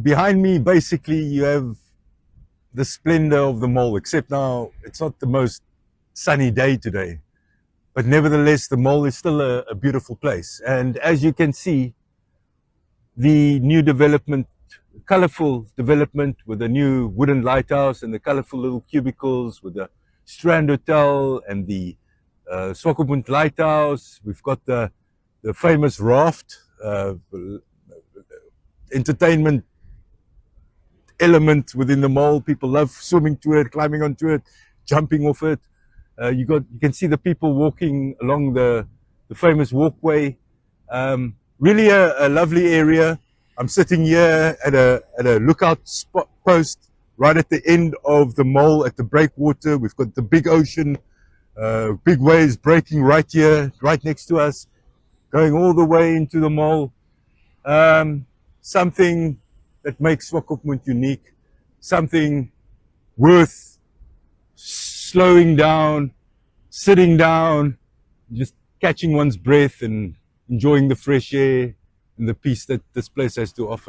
Behind me, basically, you have the splendor of the mall, except now it's not the most sunny day today. But nevertheless, the mall is still a beautiful place. And as you can see, the new development, colorful development with the new wooden lighthouse and the colorful little cubicles with the Strand Hotel and the Swakopmund Lighthouse. We've got the famous raft, entertainment element within the mall. People love swimming to it, climbing onto it, jumping off it. You can see the people walking along the famous walkway. Really a lovely area. I'm sitting here at a lookout spot post right at the end of the mall at the breakwater. We've got the big ocean, big waves breaking right here, right next to us, going all the way into the mall. Something that makes Swakopmund unique, something worth slowing down, sitting down, just catching one's breath and enjoying the fresh air and the peace that this place has to offer.